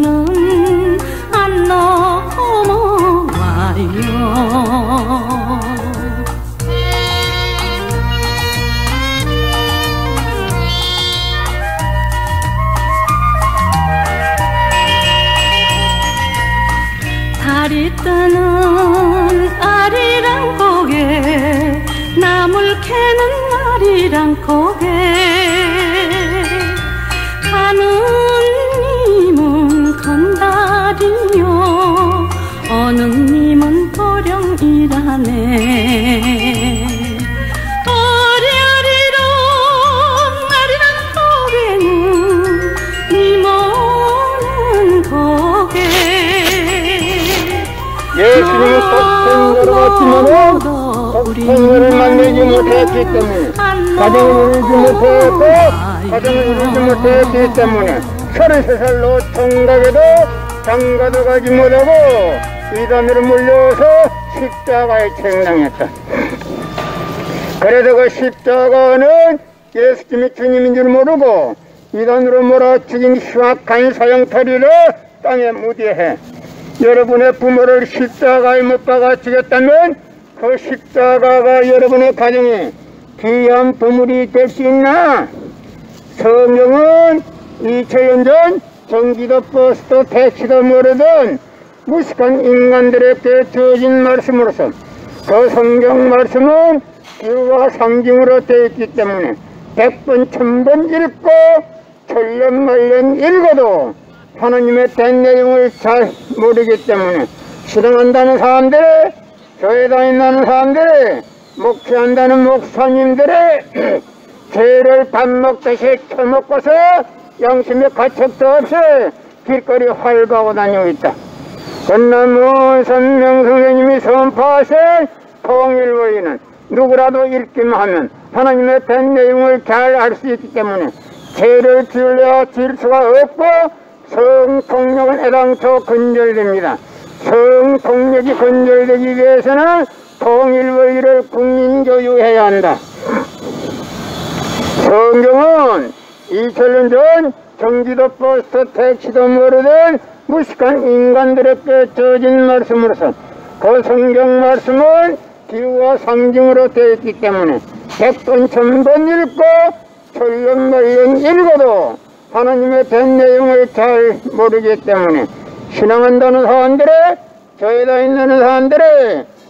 나는 안 넘어와요. 달이 뜨는 아리랑 고개 나물 캐는 아리랑 고개 하느님은 건달이요 어느 님은 도령이라네. 어리어리로 아리랑 고개는 님 오는 고개 예수님은 독생자로 왔지만은 독생자를 만들지 못했기 때문에 가정을 이루지 못했고 가정을 이루지 못했기 때문에 33살로 총각에도 장가도 가지 못하고 이단으로 물려서 십자가에 책당했다. 그래서 그 십자가는 예수님이 주님인 줄 모르고 이단으로 몰아죽인 흉악한 사형터리를 땅에 무디해 여러분의 부모를 십자가에 못 박아 죽였다면 그 십자가가 여러분의 가정에 귀한 보물이 될 수 있나? 성경은 2000년 전 전기도 버스도 택시도 모르던 무식한 인간들에게 주어진 말씀으로서 그 성경 말씀은 기와 상징으로 되어 있기 때문에 100번 1000번 읽고 천년 만년 읽어도 하나님의 된 내용을 잘 모르기 때문에 신앙한다는 사람들이 교회 다닌다는 사람들이 목회한다는 목사님들이 죄를 밥 먹듯이 처먹고서 양심의 가책도 없이 길거리 활보하고 다니고 있다. 건나무 선명 선생님이 선포하신 통일원리는 누구라도 읽기만 하면 하나님의 된 내용을 잘 알 수 있기 때문에 죄를 지으려 지을 수가 없고 성폭력은 애당초 근절됩니다. 성폭력이 근절되기 위해서는 통일원리를 국민교육해야 한다. 성경은 2000년 전 전기도 버스 택시도 모르던 무식한 인간들에게 주어진 말씀으로서 그 성경 말씀은 기와 상징으로 되어 있기 때문에 100번 1000번 읽고 천년 만년 읽어도 하나님의 된 내용을 잘 모르기 때문에 신앙한다는 사람들이 교회 다닌다는 사람들이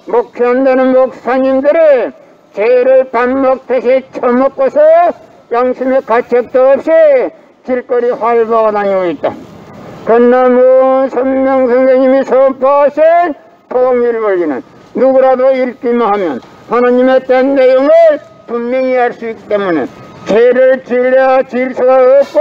목회한다는 목사님들이 죄를 밥 먹듯이 처먹고서 양심의 가책도 없이 길거리 활보하고 다니고 있다. 건나무 선명 선생님이 선포하신 통일원리는 누구라도 읽기만 하면 하나님의 된 내용을 분명히 알 수 있기 때문에 죄를 지으려 지을 수가 없고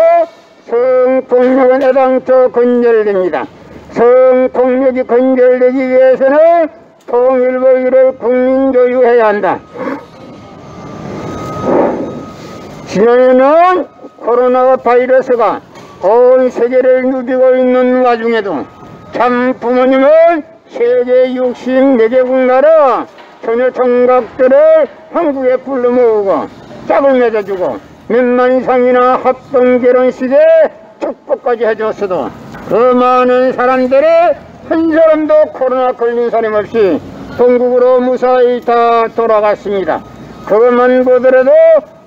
성폭력은 애당초 근절됩니다. 성폭력이 근절되기 위해서는 통일원리를 국민교육해야 한다. 지난해는 코로나 바이러스가 온 세계를 누비고 있는 와중에도 참 부모님은 세계 64개국 나라 처녀 총각들을 한국에 불러 모으고 짝을 맺어주고 몇만 이상이나 합동 결혼식에 축복까지 해줬어도 그 많은 사람들이 한 사람도 코로나 걸린 사람 없이 본국으로 무사히 다 돌아갔습니다. 그것만 보더라도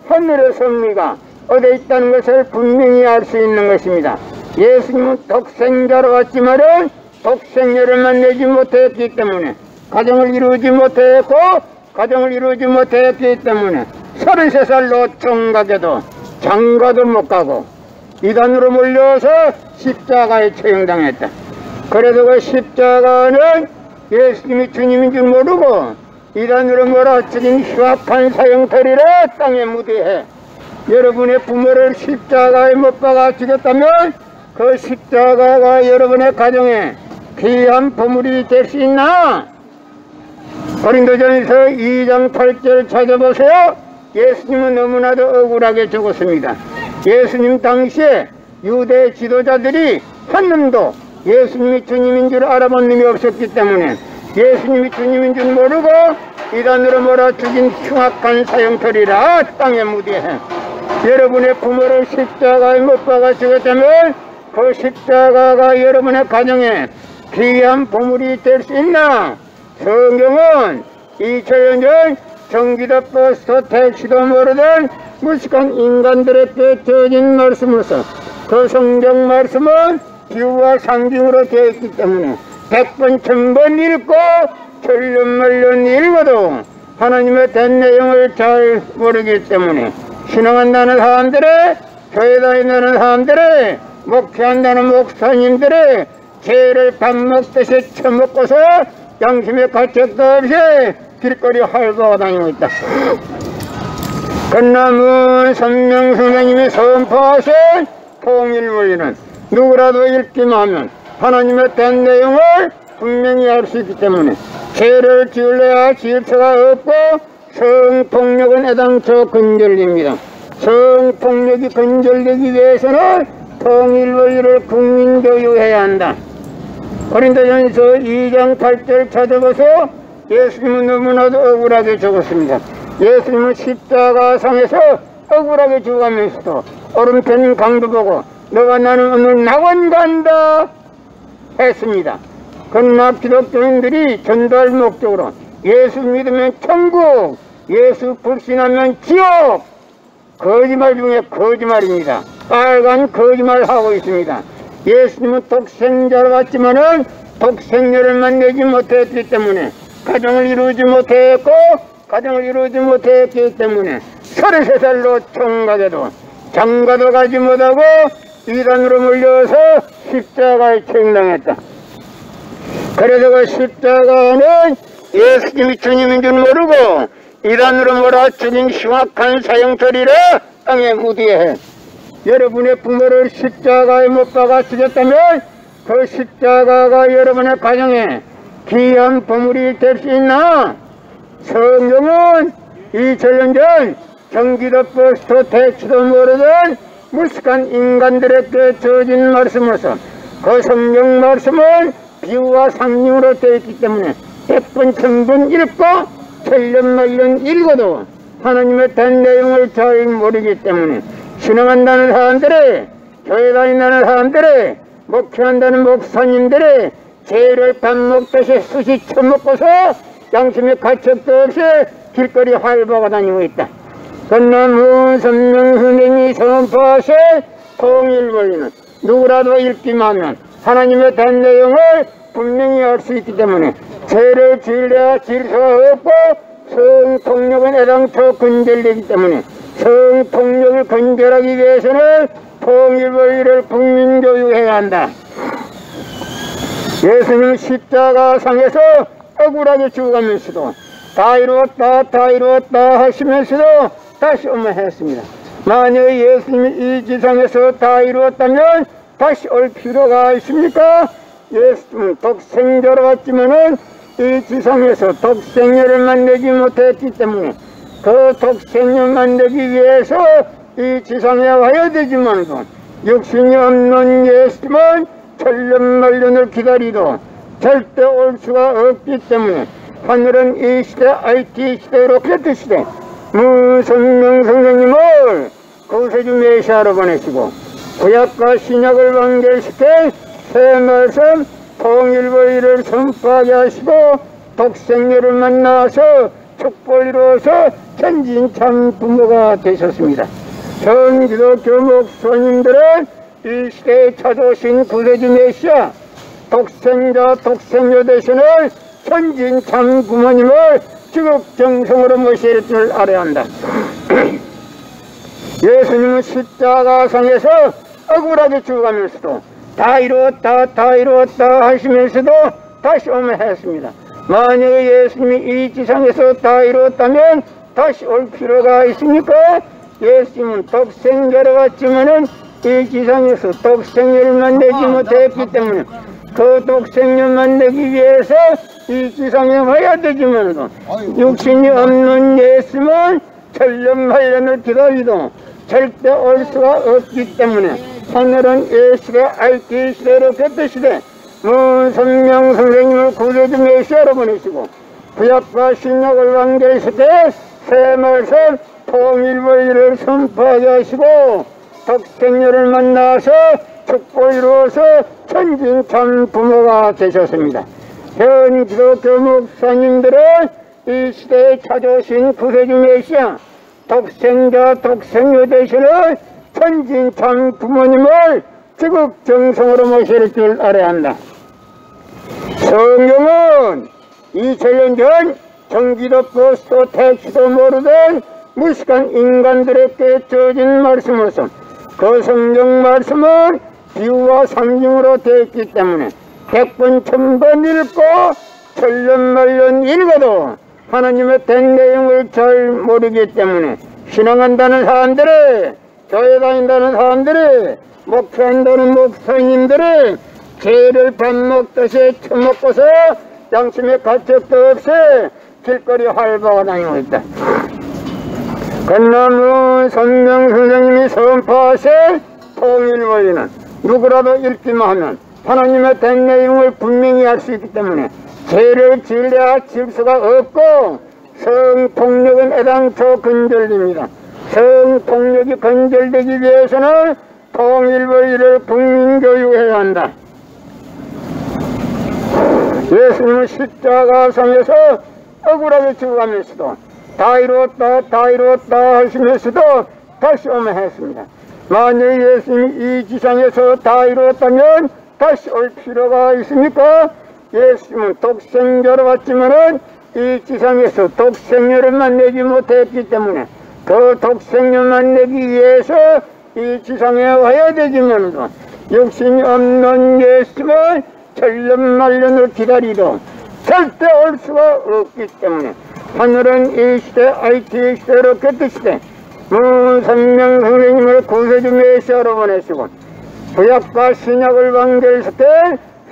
하늘의 섭리가 어디에 있다는 것을 분명히 알 수 있는 것입니다. 예수님은 독생자로 왔지만은 독생녀를 만나지 못했기 때문에 가정을 이루지 못했고 가정을 이루지 못했기 때문에 33살로 총각에도 장가도 못 가고 이단으로 몰려서 십자가에 처형당했다. 그래도 그 십자가는 예수님이 주님인 줄 모르고 이단으로 몰아치긴 흉악한 사형터리를 땅에 무대해 여러분의 부모를 십자가에 못 박아 죽였다면 그 십자가가 여러분의 가정에 귀한 보물이 될 수 있나? 고린도전서 2장 8절 찾아보세요. 예수님은 너무나도 억울하게 죽었습니다. 예수님 당시에 유대 지도자들이 한 놈도 예수님이 주님인 줄 알아본 놈이 없었기 때문에 예수님이 주님인 줄 모르고 이단으로 몰아 죽인 흉악한 사형터리라 땅에 무디해 여러분의 부모를 십자가에 못 박아 죽였다면 그 십자가가 여러분의 가정에 귀한 보물이 될 수 있나? 성경은 2000년 전 전기도 버스도 택시도 모르던 무식한 인간들에게 주어진 말씀으로서 그 성경 말씀은 비유와 상징으로 되어 있기 때문에 100번 1000번 읽고 천년만년 읽어도 하나님의 된 내용을 잘 모르기 때문에 신앙한다는 사람들의, 교회 다닌다는 사람들의, 목회한다는 목사님들의 죄를 밥 먹듯이 처먹고서 양심의 가책도 없이 길거리 활보하고 다니고 있다. 건남은 선명 선생님이 선포하신 통일원리는 누구라도 읽기만 하면 하나님의 된 내용을 분명히 알 수 있기 때문에 죄를 지을래야 질서가 없고 성폭력은 애당초 근절됩니다. 성폭력이 근절되기 위해서는 통일원리를 국민교육해야 한다. 고린도전서 2장 8절 찾아봐서 예수님은 너무나도 억울하게 적었습니다. 예수님은 십자가상에서 억울하게 죽어가면서도 오른편 강도 보고 너와 나는 오늘 낙원 간다 했습니다. 그러나 기독교인들이 전도할 목적으로 예수 믿으면 천국, 예수 불신하면 지옥, 거짓말 중에 거짓말입니다. 빨간 거짓말 하고 있습니다. 예수님은 독생자로 왔지만은 독생녀를 만나지 못했기 때문에 가정을 이루지 못했고 가정을 이루지 못했기 때문에 33살로 총각에도 장가도 가지 못하고 이단으로 몰려서 십자가에 책당했다. 그래서 그 십자가는 예수님이 주님인 줄 모르고 이단으로 몰아 죽인 흉악한 사형처리를 땅에 묻게 해. 여러분의 부모를 십자가에 못 박아 죽였다면 그 십자가가 여러분의 가정에 귀한 보물이 될 수 있나? 성경은 2000년 전 전기도 버스도 택시도 모르던 무식한 인간들에게 주어진 말씀으로서 그 성경 말씀은 비유와 상징으로 되어 있기 때문에 100번 1000번 읽고 천년만년 읽어도 하나님의 된 내용을 잘 모르기 때문에 신앙한다는 사람들의, 교회 다닌다는 사람들의, 목회한다는 목사님들의 죄를 밥 먹듯이 쑤시 처먹고서 양심의 가책도 없이 길거리 활보하고 다니고 있다. 그러나 문선명 선생님이 선포하신 통일원리는 누구라도 읽기만 하면 하나님의 된 내용을 분명히 알 수 있기 때문에 죄를 지으려야 질서가 없고 성폭력은 애당초 근절되기 때문에 성폭력을 근절하기 위해서는 통일원리를 국민교육해야 한다. 예수님 십자가상에서 억울하게 죽어가면서도 다 이루었다 하시면서도 다시 오면했습니다. 만약 예수님이 이 지상에서 다 이루었다면 다시 올 필요가 있습니까? 예수님은 독생자로 왔지만은 이 지상에서 독생녀를 만나지 못했기 때문에 그 독생녀 만나기 위해서 이 지상에 와야 되지만도 육신이 없는 예수님은 천년만년을 기다리도 절대 올 수가 없기 때문에 하늘은 이 시대 IT 시대로 로켓 시대 문선명 선생님을 구세주 메시아로 보내시고 구약과 신약을 완결시켜 새 말씀 통일원리를 선포하게 하시고 독생녀를 만나서 축복을 이루어서 천진참 부모가 되셨습니다. 전 기독교 목사님들은 이 시대에 찾아오신 구세주 메시아 독생자 독생녀 되시는 천진참 부모님을 지극정성으로 모실 줄 알아야 한다. 예수님은 십자가상에서 억울하게 죽어가면서도 다 이루었다 하시면서도 다시 오면 했습니다. 만약에 예수님이 이 지상에서 다 이루었다면 다시 올 필요가 있습니까? 예수님은 독생자로 왔지만은 이 지상에서 독생녀를 만나지 못했기 때문에 그 독생녀 만나기 위해서 이 지상에 와야 되지만도 육신이 없는 예수님은 천년만년을 기다리도 절대 올 수가 없기 때문에 하늘은 예수의 IT 시대로 개표 시대 문선명 선생님을 구세주 메시아로 보내시고 구약과 신약을 완결시켜 새 말씀 통일원리를 선포하게 하시고 독생녀를 만나서 축복을 이루어서 천진참 부모가 되셨습니다. 현 기독교 목사님들은 이 시대에 찾아오신 구세주 메시아 독생자 독생녀 되시는 천진참 부모님을 지극정성으로 모실 줄 알아야 한다. 성경은 2000년 전 경기도 버스도 택시도 모르던 무식한 인간들에게 주어진 말씀으로서 그 성경 말씀은 비유와 상징으로 되어 있기 때문에 100번 1000번 읽고 천년만년 읽어도 하나님의 된 내용을 잘 모르기 때문에 신앙한다는 사람들이, 교회 다닌다는 사람들이, 목회한다는 목사님들이 죄를 밥 먹듯이 처먹고서 양심의 가책도 없이 길거리 활보가 다니고 있다. 건나무 선명 선생님이 선포하신 통일원리는 누구라도 읽기만 하면 하나님의 된 내용을 분명히 알 수 있기 때문에 죄를 지으려 질 수가 없고 성폭력은 애당초 근절됩니다. 성폭력이 근절되기 위해서는 통일원리를 국민교육해야 한다. 예수님은 십자가상에서 억울하게 죽어가면서도 다 이루었다 다 이루었다 하시면서도 다시 오면 했습니다. 만약 예수님이 이 지상에서 다 이루었다면 다시 올 필요가 있습니까? 예수님은 독생자로 왔지만은 이 지상에서 독생녀를 만나지 못했기 때문에 그 독생녀 만나기 위해서 이 지상에 와야 되지만도 육신이 없는 예수님은 천년만년을 기다리도 절대 올 수가 없기 때문에 하늘은 이 시대 IT 시대로 곁드시되 무선명 선생님을 구세주 메시아로 보내시고 구약과 신약을 완결시켜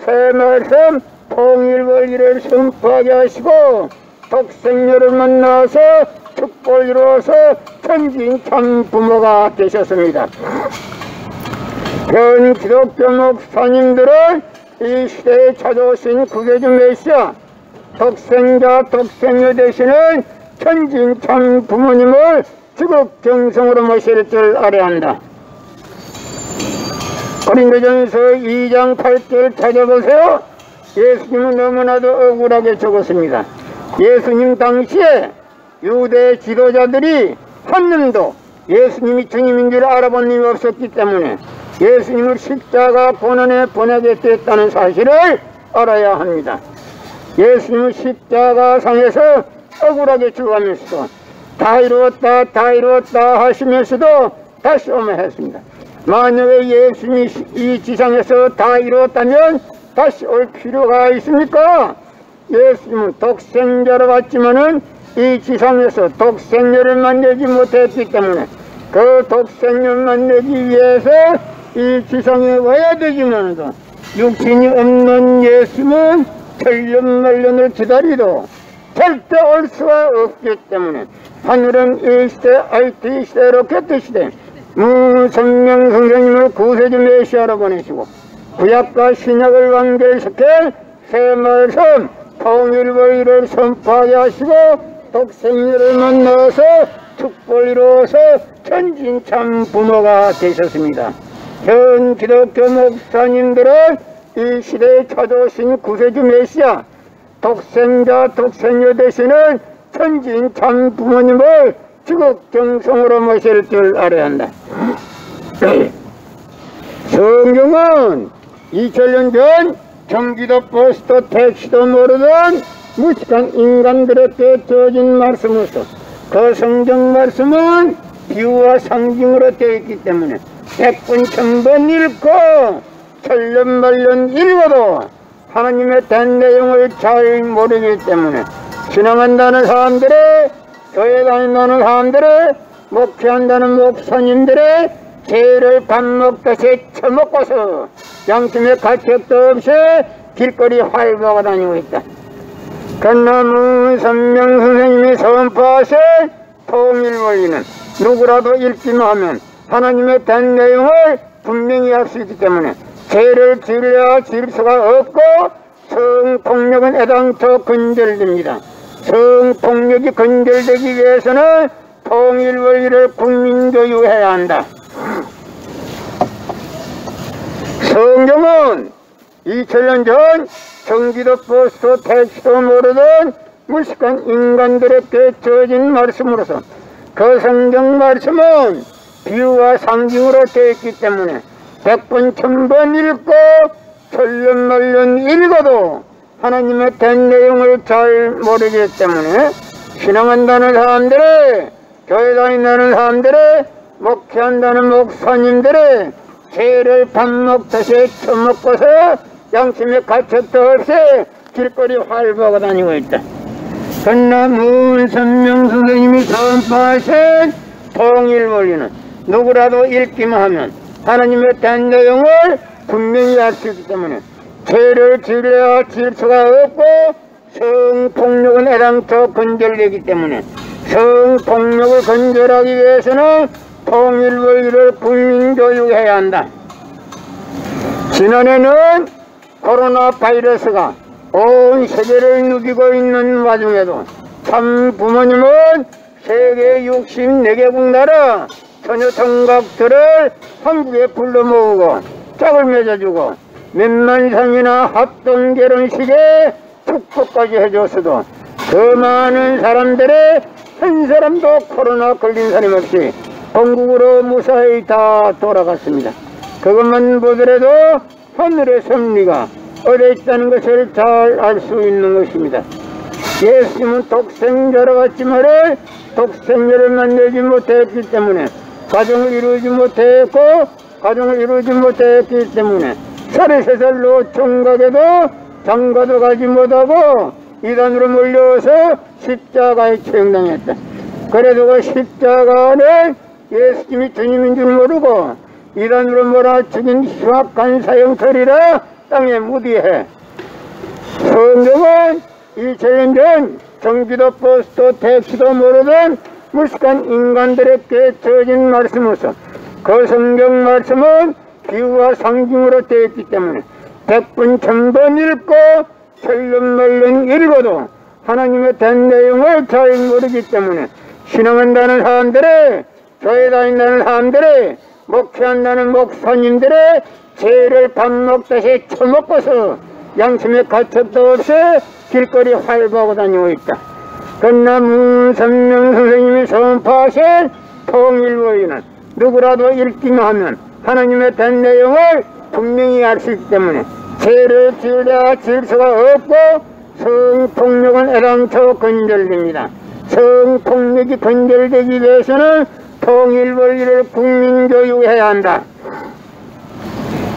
새 말씀 통일원리를 선포하게 하시고 독생녀를 만나서 축복을 이루어서 천진참 부모가 되셨습니다. 현 기독교 목사님들은 이 시대에 찾아오신 구세주 메시아 독생자 독생녀 되시는 천진참 부모님을 지극정성으로 모실 줄 알아야 한다. 고린도전서 2장 8절 찾아보세요. 예수님은 너무나도 억울하게 죽었습니다. 예수님 당시에 유대 지도자들이 한 놈도 예수님이 주님인 줄 알아본 놈이 없었기 때문에 예수님을 십자가 고난에 보내게 됐다는 사실을 알아야 합니다. 예수님은 십자가상에서 억울하게 죽어가면서도 다 이루었다 다 이루었다 하시면서도 다시 오면 했습니다. 만약에 예수님이 이 지상에서 다 이루었다면 다시 올 필요가 있습니까? 예수님은 독생자로 왔지만은 이 지상에서 독생녀를 만나지 못했기 때문에 그 독생녀를 만나기 위해서 이 지상에 와야 되지만도 육신이 없는 예수님은 천년만년을 기다리도 절대 올 수가 없기 때문에 하늘은 이 시대 IT 시대로 곁드시되 무선명 선생님을 구세주 메시아로 보내시고 구약과 신약을 완결시켜 새 말씀 통일원리를 선포하게 하시고 독생녀를 만나서 축복을 이루어서 천진참 부모가 되셨습니다. 현 기독교 목사님들은 이 시대에 찾아오신 구세주 메시아 독생자 독생녀 되시는 천진참 부모님을 지극정성으로 모실 줄 알아야 한다. 성경은 2000년 전 경기도 버스도 택시도 모르던 무식한 인간들에게 주어진 말씀으로서 그 성경 말씀은 비유와 상징으로 되어 있기 때문에 100번 1000번 읽고 천년만년 읽어도 하나님의 된 내용을 잘 모르기 때문에 신앙한다는 사람들이, 교회 다닌다는 사람들이, 목회한다는 목사님들이 죄를 밥 먹듯이 처먹고서 양심의 가책도 없이 길거리 활보가 다니고 있다. 건나무 선명 선생님이 선포하신 통일원리는 누구라도 읽기만 하면 하나님의 된 내용을 분명히 알 수 있기 때문에 죄를 지으려 지을 수가 없고 성폭력은 애당초 근절됩니다. 성폭력이 근절되기 위해서는 통일원리를 국민교육해야 한다. 성경은 2000년 전 경기도 버스도 택시도 모르던 무식한 인간들에게 주어진 말씀으로서 그 성경 말씀은 비유와 상징으로 되어 있기 때문에 100번 1000번 읽고 천년만년 읽어도 하나님의 된 내용을 잘 모르기 때문에 신앙한다는 사람들의, 교회 다닌다는 사람들의, 목회한다는 목사님들의 죄를 밥 먹듯이 처먹고서 양심의 가책도 없이 길거리 활보하고 다니고 있다. 그러나 문선명 선생님이 선포하신 통일원리는 누구라도 읽기만 하면 하나님의 된 내용을 분명히 알 수 있기 때문에 죄를 지으려 지을 수가 없고 성폭력은 애당초 건절되기 때문에 성폭력을 건절하기 위해서는 통일원리를 국민교육해야 한다. 지난해는 코로나 바이러스가 온 세계를 누비고 있는 와중에도 참 부모님은 세계 64개국 나라 처녀 총각들을 한국에 불러 모으고 짝을 맺어주고 몇만 상이나 합동 결혼식에 축복까지 해줬어도 그 많은 사람들의 한 사람도 코로나 걸린 사람 없이 본국으로 무사히 다 돌아갔습니다. 그것만 보더라도 하늘의 섭리가 어디에 있다는 것을 잘 알 수 있는 것입니다. 예수님은 독생자로 왔지만은 독생자를 만나지 못했기 때문에 가정을 이루지 못했고 가정을 이루지 못했기 때문에 33살로 총각에도 장가도 가지 못하고 이단으로 몰려서 십자가에 처형당했다. 그래도 그 십자가는 예수님이 주님인 줄 모르고 이단으로 몰아 죽인 흉악한 사형터리라 땅에 무디해. 성경은 2000년 전 경기도 버스도 택시도 모르던 무식한 인간들에게 주어진 말씀으로서 그 성경 말씀은 비유와 상징으로 되어 있기 때문에 100번 1000번 읽고 천년만년 읽어도 하나님의 된 내용을 잘 모르기 때문에 신앙한다는 사람들의, 교회 다닌다는 사람들의, 목회한다는 목사님들의 죄를 밥 먹듯이 처먹고서 양심의 가책도 없이 길거리 활보하고 다니고 있다. 그러나 문선명 선생님이 선포하신 통일원리는 누구라도 읽기만 하면 하나님의 된 내용을 분명히 알 수 있기 때문에 죄를 지으려 지을 수가 없고 성폭력은 애당초 건절됩니다. 성폭력이 건절되기 위해서는 통일원리를 국민교육해야 한다.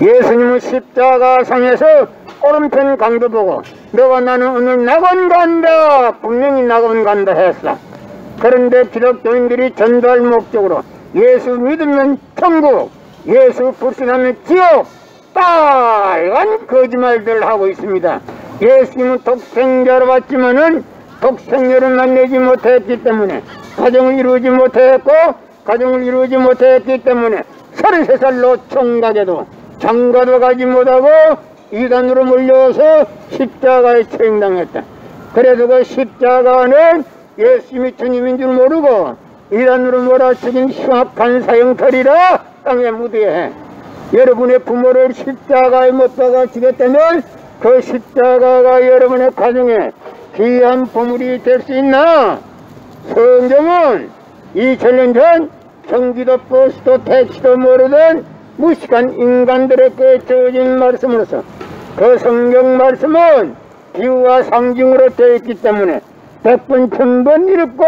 예수님은 십자가상에서 오른편 강도 보고 너와 나는 오늘 낙원 간다, 분명히 낙원 간다 했어. 그런데 기독교인들이 전도할 목적으로 예수 믿으면 천국, 예수 불신하면 지옥, 빨간 거짓말들을 하고 있습니다. 예수님은 독생자로 왔지만은 독생자를 만나지 못했기 때문에 가정을 이루지 못했고 가정을 이루지 못했기 때문에 33살로 총각에도 장가도 가지 못하고 이단으로 몰려서 십자가에 처형당했다. 그래도 그 십자가는 예수님이 주님인 줄 모르고 이단으로 몰아치긴 흉악한 사형터리라 땅에 무대해. 여러분의 부모를 십자가에 못 박아주겠다면 그 십자가가 여러분의 가정에 귀한 보물이 될 수 있나? 성경은 2000년 전 경기도 버스도 택시도 모르던 무식한 인간들에게 주어진 말씀으로서 그 성경 말씀은 비유와 상징으로 되어 있기 때문에 100번 1000번 읽고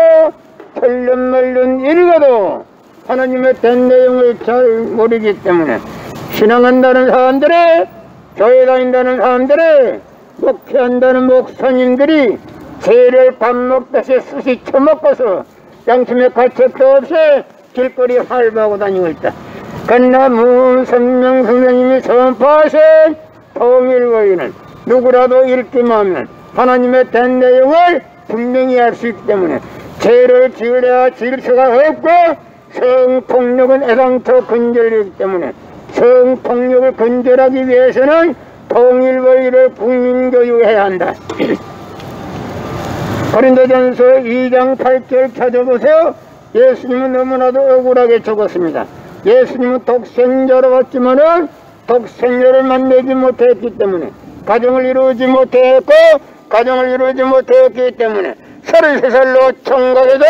천년만년 읽어도 하나님의 된 내용을 잘 모르기 때문에 신앙한다는 사람들의, 교회 다닌다는 사람들의, 목회한다는 목사님들이 죄를 밥 먹듯이 쑤시 처먹고서 양심의 가책도 없이 길거리 활보하고 다니고 있다. 그러나 문선명 선생님이 선포하신 통일원리는 누구라도 읽기만 하면 하나님의 된 내용을 분명히 알 수 있기 때문에 죄를 지으려 지을 수가 없고 성폭력은 애당초 건절되기 때문에 성폭력을 건절하기 위해서는 통일원리를 국민교육해야 한다. 고린도전서 2장 8절 찾아보세요. 예수님은 너무나도 억울하게 죽었습니다. 예수님은 독생자로 왔지만은 독생녀를 만나지 못했기 때문에 가정을 이루지 못했고 가정을 이루지 못했기 때문에 33살로 청각에도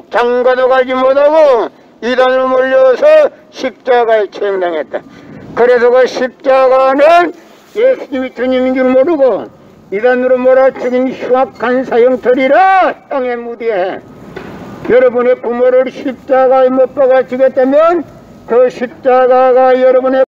장가도 가지 못하고 이단으로 몰려서 십자가에 처형당했다. 그래서 그 십자가는 예수님이 주님인 줄 모르고 이단으로 몰아치긴 흉악한 사형터리라 땅에 무디해. 여러분의 부모를 십자가에 못 박아 주겠다면 그 십자가가 여러분의